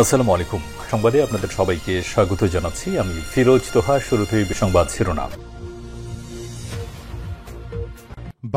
আসসালামু আলাইকুম। সংবাদে আপনাদের সবাইকে স্বাগত জানাচ্ছি। আমি ফিরোজ তোহা। শুরুতেই সংবাদ শিরোনাম।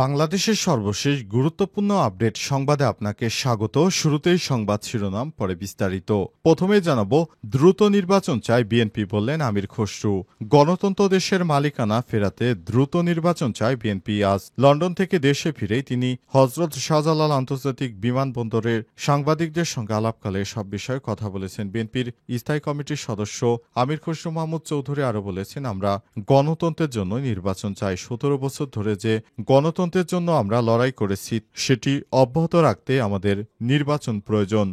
বাংলাদেশের সর্বশেষ গুরুত্বপূর্ণ আপডেট সংবাদে আপনাকে স্বাগত। শুরুতেই সংবাদ শিরোনাম, পরে বিস্তারিত। প্রথমে জানাবো, দ্রুত নির্বাচন চায় বিএনপি, বললেন আমির খসরু। গণতন্ত্র দেশের মালিকানা ফেরাতে দ্রুত নির্বাচন চায় বিএনপি। আজ লন্ডন থেকে দেশে ফিরেই তিনি হজরত শাহজালাল আন্তর্জাতিক বিমানবন্দরের সাংবাদিকদের সঙ্গে আলাপকালে সব বিষয়ে কথা বলেছেন। বিএনপির স্থায়ী কমিটির সদস্য আমির খসরু মাহমুদ চৌধুরী আরও বলেছেন, আমরা গণতন্ত্রের জন্য নির্বাচন চাই। ১৭ বছর ধরে যে গণতন্ত্রের জন্য আমরা লড়াই করেছি সেটি অব্যাহত রাখতে আমাদের নির্বাচন প্রয়োজন।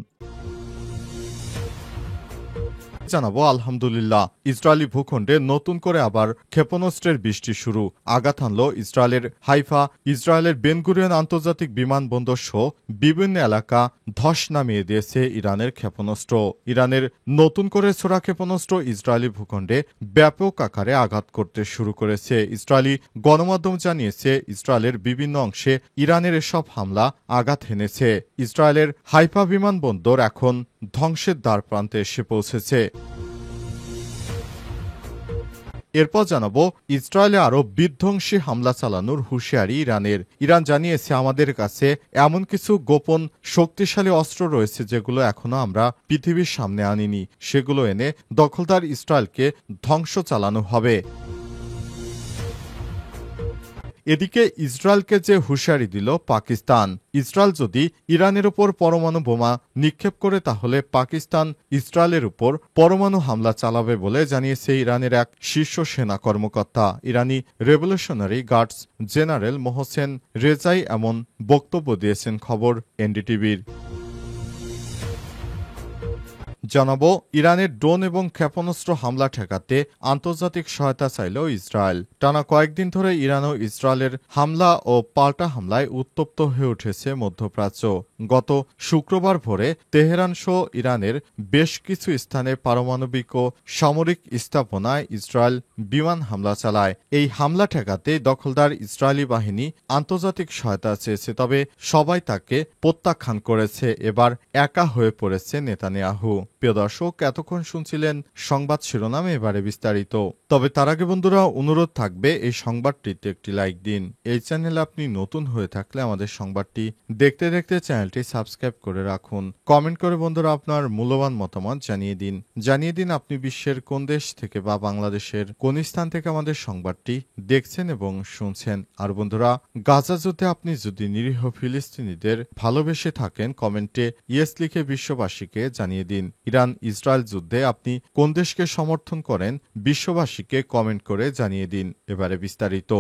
জানাবো, আলহামদুলিল্লাহ, ইসরায়েলি ভূখণ্ডে নতুন করে আবার ক্ষেপণাস্ত্রের বৃষ্টি শুরু। আঘাত হানল ইসরায়েলের হাইফা, ইসরায়েলের বেন গুরিয়ন আন্তর্জাতিক বিমানবন্দর সহ বিভিন্ন এলাকা ধস নামিয়ে দিয়েছে ইরানের ক্ষেপণাস্ত্র। ইরানের নতুন করে ছোড়া ক্ষেপণাস্ত্র ইসরায়েলি ভূখণ্ডে ব্যাপক আকারে আঘাত করতে শুরু করেছে। ইসরায়েলি গণমাধ্যম জানিয়েছে, ইসরায়েলের বিভিন্ন অংশে ইরানের এসব হামলা আঘাত হেনেছে। ইসরায়েলের হাইফা বিমানবন্দর এখন ধ্বংসের দ্বার প্রান্তে এসে পৌঁছেছে। এরপর জানাবো, ইসরায়েলে আরও বিধ্বংসী হামলা চালানোর হুঁশিয়ারি ইরানের। ইরান জানিয়েছে, আমাদের কাছে এমন কিছু গোপন শক্তিশালী অস্ত্র রয়েছে যেগুলো এখনো আমরা পৃথিবীর সামনে আনিনি। সেগুলো এনে দখলদার ইসরায়েলকে ধ্বংস চালানো হবে। এদিকে ইসরায়েলকে যে হুঁশিয়ারি দিল পাকিস্তান। ইসরায়েল যদি ইরানের উপর পরমাণু বোমা নিক্ষেপ করে তাহলে পাকিস্তান ইসরায়েলের উপর পরমাণু হামলা চালাবে বলে জানিয়েছে ইরানের এক শীর্ষ সেনা কর্মকর্তা। ইরানি revolutionary guards general Mohsen Rezaei এমন বক্তব্য দিয়েছেন, খবর এনডিটিভির। জানাবো, ইরানের ড্রোন এবং ক্ষেপণাস্ত্র হামলা ঠেকাতে আন্তর্জাতিক সহায়তা চাইল ইসরায়েল। টানা কয়েকদিন ধরে ইরান ও ইসরায়েলের হামলা ও পাল্টা হামলায় উত্তপ্ত হয়ে উঠেছে মধ্যপ্রাচ্য। গত শুক্রবার ভোরে তেহরান সহ ইরানের বেশ কিছু স্থানে পারমাণবিক ও সামরিক স্থাপনায় ইসরায়েল বিমান হামলা চালায়। এই হামলা ঠেকাতে দখলদার ইসরায়েলি বাহিনী আন্তর্জাতিক সহায়তা চেয়েছে, তবে সবাই তাকে প্রত্যাখ্যান করেছে। এবার একা হয়ে পড়েছে নেতানিয়াহু। প্রিয় দর্শক, এতক্ষণ শুনছিলেন সংবাদ শিরোনাম, এবারে বিস্তারিত। তবে তার আগে বন্ধুরা, অনুরোধ থাকবে এই সংবাদটিতে একটি লাইক দিন। এই চ্যানেলে আপনি নতুন হয়ে থাকলে আমাদের সংবাদটি দেখতে দেখতে চ্যানেলটি সাবস্ক্রাইব করে রাখুন। কমেন্ট করে বন্ধুরা আপনার মূল্যবান মতামত জানিয়ে দিন আপনি বিশ্বের কোন দেশ থেকে বা বাংলাদেশের কোন স্থান থেকে আমাদের সংবাদটি দেখছেন এবং শুনছেন। আর বন্ধুরা, গাজা যুদ্ধে আপনি যদি নিরীহ ফিলিস্তিনিদের ভালোবেসে থাকেন, কমেন্টে ইয়েস লিখে বিশ্ববাসীকে জানিয়ে দিন। ইরান ইসরায়েল যুদ্ধে আপনি কোন দেশকে সমর্থন করেন, বিশ্ববাসীকে কমেন্ট করে জানিয়ে দিন। এবারে বিস্তারিত।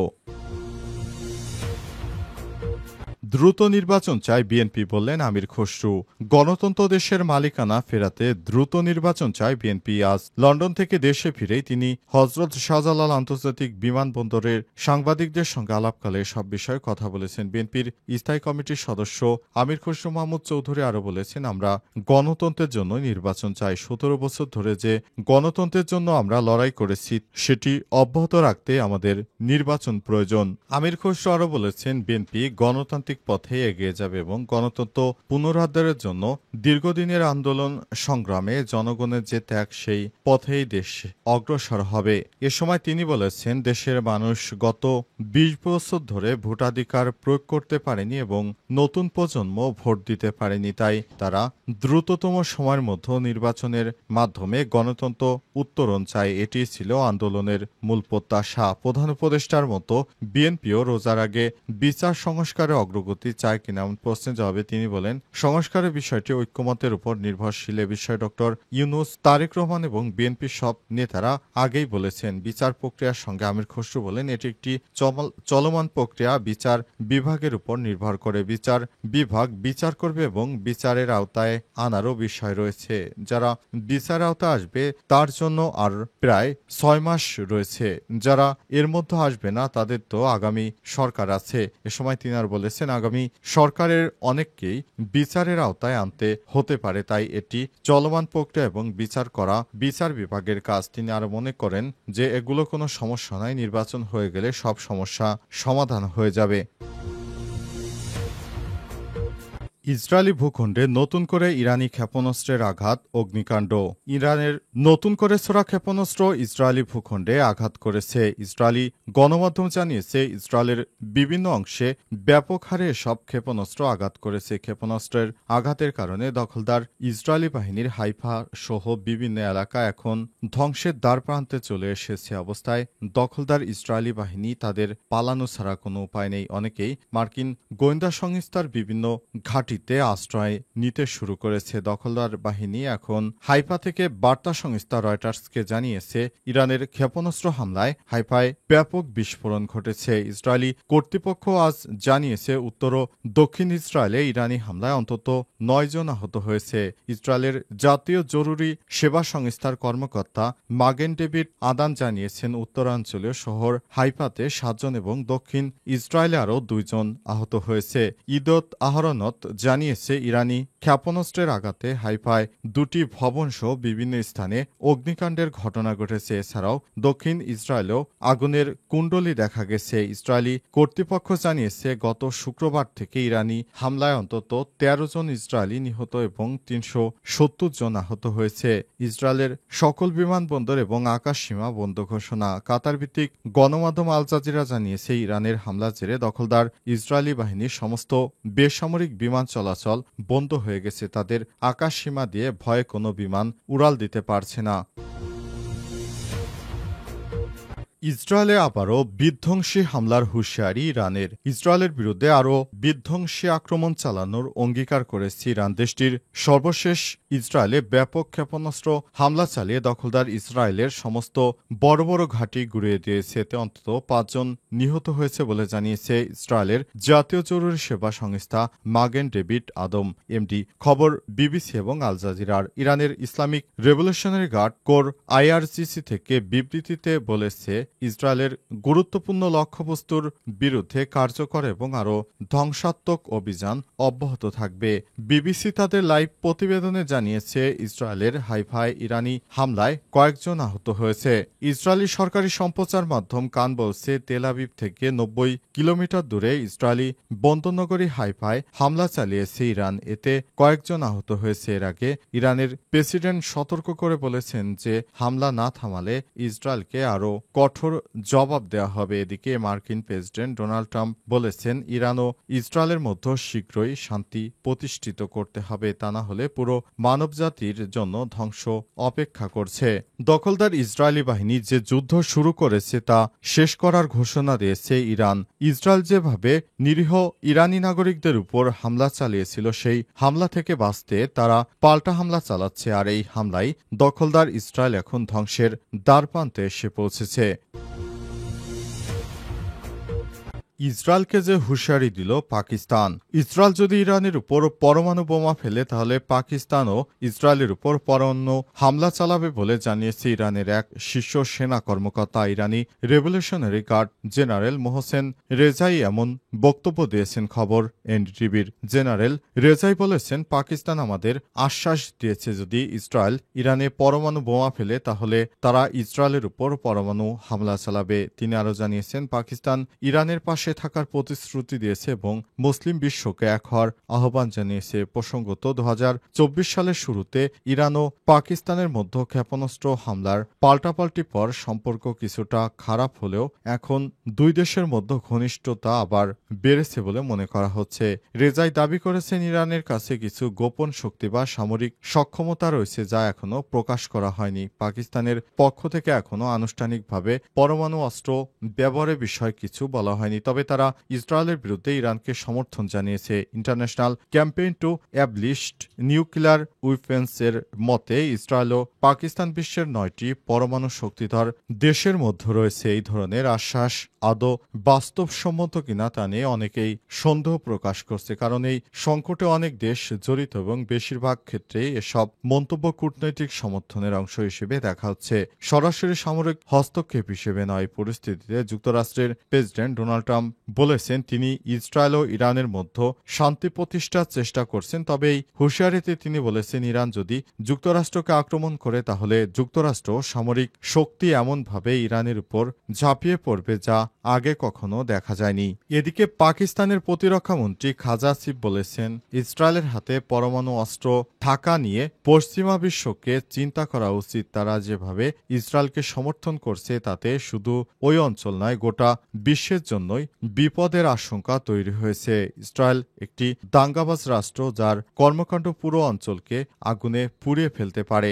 দ্রুত নির্বাচন চায় বিএনপি, বললেন আমির খসরু। গণতন্ত্র দেশের মালিকানা ফেরাতে দ্রুত নির্বাচন চায় বিএনপি। আজ লন্ডন থেকে দেশে ফিরেই তিনি হজরত শাহজালাল আন্তর্জাতিক বিমানবন্দরের সাংবাদিকদের সঙ্গে আলাপকালে সব বিষয়ে কথা বলেছেন। বিএনপির স্থায়ী কমিটির সদস্য আমির খসরু মাহমুদ চৌধুরী আরও বলেছেন, আমরা গণতন্ত্রের জন্য নির্বাচন চাই। ১৭ বছর ধরে যে গণতন্ত্রের জন্য আমরা লড়াই করেছি সেটি অব্যাহত রাখতে আমাদের নির্বাচন প্রয়োজন। আমির খসরু আরও বলেছেন, বিএনপি গণতান্ত্রিক পথে এগিয়ে যাবে এবং গণতন্ত্র পুনরুদ্ধারের জন্য দীর্ঘদিনের আন্দোলন সংগ্রামে জনগণের যে ত্যাগ, সেই পথেই দেশ অগ্রসর হবে। এ সময় তিনি বলেছেন, দেশের মানুষ গত ২০ বছর ধরে ভোটাধিকার প্রয়োগ করতে পারেনি এবং নতুন প্রজন্ম ভোট দিতে পারেনি। তাই তারা দ্রুততম সময়ের মধ্যে নির্বাচনের মাধ্যমে গণতন্ত্র উত্তরণ চায়। এটি ছিল আন্দোলনের মূল প্রত্যাশা। প্রধান উপদেষ্টার মতো বিএনপিও রোজার আগে বিচার সংস্কারে অগ্রগতি চায় কিনা এমন প্রশ্নের জবাবে তিনি বলেন, সংস্কারের বিষয়টি ঐক্যমতের উপর নির্ভরশীল। এ বিষয়ে ডক্টর ইউনূস, তারেক রহমান এবং বিএনপির সব নেতারা আগেই বলেছেন। বিচার প্রক্রিয়ার সঙ্গে আমির খসরু বলেন, এটি একটি চলমান প্রক্রিয়া, বিচার বিভাগের উপর নির্ভর করে। বিচার বিভাগ বিচার করবে এবং বিচারের আওতায় আনারও বিষয় রয়েছে। যারা বিচারের আওতায় আসবে তার জন্য আর প্রায় ৬ মাস রয়েছে। যারা এর মধ্যে আসবে না তাদের তো আগামী সরকার আছে। এ সময় তিনি আর বলেছেন, আগামী সরকারের অনেককেই বিচারের আওতায় আনতে হতে পারে, তাই এটি চলমান প্রক্রিয়া এবং বিচার করা বিচার বিভাগের কাজ। তিনি আরো মনে করেন যে এগুলো কোনো সমস্যা নয়, নির্বাচন হয়ে গেলে সব সমস্যা সমাধান হয়ে যাবে। ইসরায়েলি ভূখণ্ডে নতুন করে ইরানি ক্ষেপণাস্ত্রের আঘাত, অগ্নিকাণ্ড। ইরানের নতুন করে ছোড়া ক্ষেপণাস্ত্র ইসরায়েলি ভূখণ্ডে আঘাত করেছে। ইসরায়েলি গণমাধ্যম জানিয়েছে, ইসরায়েলের বিভিন্ন অংশে ব্যাপক হারে এসব ক্ষেপণাস্ত্র আঘাত করেছে। ক্ষেপণাস্ত্রের আঘাতের কারণে দখলদার ইসরায়েলি বাহিনীর হাইফা সহ বিভিন্ন এলাকা এখন ধ্বংসের দ্বারপ্রান্তে চলে এসেছে। অবস্থায় দখলদার ইসরায়েলি বাহিনী তাদের পালানো ছাড়া কোনো উপায় নেই। অনেকেই মার্কিন গোয়েন্দা সংস্থার বিভিন্ন ঘাঁটিতে আশ্রয় নিতে শুরু করেছে। দখলদার বাহিনী এখন হাইফা থেকে বার্তা সংস্থা রয়টার্সকে জানিয়েছে, ইরানের ক্ষেপণাস্ত্র হামলায় হাইফায় ব্যাপক বিস্ফোরণ ঘটেছে। ইসরায়েলি কর্তৃপক্ষ আজ জানিয়েছে, উত্তর ও দক্ষিণ ইসরায়েলে ইরানি হামলায় অন্তত 9 জন আহত হয়েছে। ইসরায়েলের জাতীয় জরুরি সেবা সংস্থার কর্মকর্তা মাগেন ডেভিড আদান জানিয়েছেন, উত্তরাঞ্চলীয় শহর হাইফাতে 7 জন এবং দক্ষিণ ইসরায়েলে আরও 2 জন আহত হয়েছে। ইদত আহরনত জানিয়েছে, ইরানি ক্ষেপণাস্ত্রের আঘাতে হাইফায় 2টি ভবনসহ বিভিন্ন স্থানে অগ্নিকাণ্ডের ঘটনা ঘটেছে। এছাড়াও দক্ষিণ ইসরায়েলেও আগুনের কুণ্ডলী দেখা গেছে। ইসরায়েলি কর্তৃপক্ষ জানিয়েছে, গত শুক্রবার থেকে ইরানি হামলায় অন্তত 13 জন ইসরায়েলি নিহত এবং 370 জন আহত হয়েছে। ইসরায়েলের সকল বিমানবন্দর এবং আকাশসীমা বন্ধ ঘোষণা। কাতার ভিত্তিক গণমাধ্যম আল জাজিরা জানিয়েছে, ইরানের হামলার জেরে দখলদার ইসরায়েলি বাহিনীর সমস্ত বেসামরিক বিমান চলাচল বন্ধ হয়ে গেছে। তাদের আকাশসীমা দিয়ে ভয়ে কোনো বিমান উড়াল দিতে পারছে না। ইসরায়েলে আবারও বিধ্বংসী হামলার হুঁশিয়ারি ইরানের। ইসরায়েলের বিরুদ্ধে আরও বিধ্বংসী আক্রমণ চালানোর অঙ্গীকার করেছে ইরান। দেশটির সর্বশেষ ইসরায়েলে ব্যাপক ক্ষেপণাস্ত্র হামলা চালিয়ে দখলদার ইসরায়েলের সমস্ত বড় বড় ঘাঁটি গুঁড়িয়ে দিয়েছে। এতে অন্তত 5 জন নিহত হয়েছে বলে জানিয়েছে ইসরায়েলের জাতীয় জরুরি সেবা সংস্থা মাগেন ডেভিড আদম এমডি। খবর বিবিসি এবং আল জাজিরার। ইরানের Islamic revolutionary guard corps IRGC থেকে বিবৃতিতে বলেছে, ইসরায়েলের গুরুত্বপূর্ণ লক্ষ্যবস্তুর বিরুদ্ধে কার্যকর এবং আরও ধ্বংসাত্মক অভিযান অব্যাহত থাকবে। বিবিসি তাদের লাইভ প্রতিবেদনে জানিয়েছে, ইসরায়েলের হাইফায় ইরানি হামলায় কয়েকজন আহত হয়েছে। ইসরায়েলি সরকারি সম্প্রচার মাধ্যম কান বলছে, তেল আবিব থেকে 90 কিলোমিটার দূরে ইসরায়েলি বন্দরনগরী হাইফায় হামলা চালিয়েছে ইরান। এতে কয়েকজন আহত হয়েছে। এর আগে ইরানের প্রেসিডেন্ট সতর্ক করে বলেছেন যে হামলা না থামালে ইসরায়েলকে আরও কঠোর জবাব দেওয়া হবে। এদিকে মার্কিন প্রেসিডেন্ট ডোনাল্ড ট্রাম্প বলেছেন, ইরান ও ইসরায়েলের মধ্যে শীঘ্রই শান্তি প্রতিষ্ঠিত করতে হবে, তা না হলে পুরো মানবজাতির জন্য ধ্বংস অপেক্ষা করছে। দখলদার ইসরায়েলি বাহিনী যে যুদ্ধ শুরু করেছে তা শেষ করার ঘোষণা দিয়েছে ইরান। ইসরায়েল যেভাবে নিরীহ ইরানি নাগরিকদের উপর হামলা চালিয়েছিল, সেই হামলা থেকে বাঁচতে তারা পাল্টা হামলা চালাচ্ছে। আর এই হামলায় দখলদার ইসরায়েল এখন ধ্বংসের দ্বারপ্রান্তে এসে পৌঁছেছে। ইসরায়েলকে যে হুঁশিয়ারি দিল পাকিস্তান। ইসরায়েল যদি ইরানের উপর পরমাণু বোমা ফেলে, তাহলে পাকিস্তানও ইসরায়েলের উপর পরমাণু হামলা চালাবে বলে জানিয়েছে ইরানের এক শীর্ষ সেনা কর্মকর্তা। ইরানি revolutionary guard general Mohsen Rezaei এমন বক্তব্য দিয়েছেন। খবর এনডিটিভির। জেনারেল রেজাই বলেছেন, পাকিস্তান আমাদের আশ্বাস দিয়েছে, যদি ইসরায়েল ইরানে পরমাণু বোমা ফেলে, তাহলে তারা ইসরায়েলের উপর পরমাণু হামলা চালাবে। তিনি আরও জানিয়েছেন, পাকিস্তান ইরানের পাশে থাকার প্রতিশ্রুতি দিয়েছে এবং মুসলিম বিশ্বকে এক হওয়ার আহ্বান জানিয়েছে। প্রসঙ্গত, 2024 সালের শুরুতে ইরান ও পাকিস্তানের মধ্যে ক্ষেপণাস্ত্র হামলার পাল্টাপাল্টি পর সম্পর্ক কিছুটা খারাপ হলেও এখন দুই দেশের মধ্যে ঘনিষ্ঠতা আবার বেড়েছে বলে মনে করা হচ্ছে। রেজাই দাবি করেছেন, ইরানের কাছে কিছু গোপন শক্তি বা সামরিক সক্ষমতা রয়েছে যা এখনো প্রকাশ করা হয়নি। পাকিস্তানের পক্ষ থেকে এখনো আনুষ্ঠানিকভাবে পরমাণু অস্ত্র ব্যবহারের বিষয়ে কিছু বলা হয়নি, তবে তারা ইসরায়েলের বিরুদ্ধে ইরানকে সমর্থন জানিয়েছে। International campaign two অ্যাবলিস্ট nuclear weapons এর মতে, ইসরায়েল ও পাকিস্তান বিশ্বের 9টি পরমাণু শক্তিধর দেশের মধ্যে রয়েছে। এই ধরনের আশ্বাস আদৌ বাস্তবসম্মত কিনা তা নিয়ে অনেকেই সন্দেহ প্রকাশ করছে, কারণ এই সংকটে অনেক দেশ জড়িত এবং বেশিরভাগ ক্ষেত্রেই এসব মন্তব্য কূটনৈতিক সমর্থনের অংশ হিসেবে দেখা হচ্ছে, সরাসরি সামরিক হস্তক্ষেপ হিসেবে নয়। পরিস্থিতিতে যুক্তরাষ্ট্রের প্রেসিডেন্ট ডোনাল্ড ট্রাম্প ট্রাম্প বলেছেন তিনি ইসরায়েল ও ইরানের মধ্যে শান্তি প্রতিষ্ঠার চেষ্টা করছেন। তবে এই হুঁশিয়ারিতে তিনি বলেছেন ইরান যদি যুক্তরাষ্ট্রকে আক্রমণ করে তাহলে যুক্তরাষ্ট্র সামরিক শক্তি এমনভাবে ইরানের উপর ঝাঁপিয়ে পড়বে যা আগে কখনো দেখা যায়নি। এদিকে পাকিস্তানের প্রতিরক্ষামন্ত্রী খাজা আসিফ বলেছেন ইসরায়েলের হাতে পরমাণু অস্ত্র থাকা নিয়ে পশ্চিমা বিশ্বকে চিন্তা করা উচিত। তারা যেভাবে ইসরায়েলকে সমর্থন করছে তাতে শুধু ওই অঞ্চল নয় গোটা বিশ্বের জন্যই বিপদের আশঙ্কা তৈরি হয়েছে। ইসরায়েল একটি দাঙ্গাবাজ রাষ্ট্র যার কর্মকাণ্ড পুরো অঞ্চলকে আগুনে পুড়িয়ে ফেলতে পারে।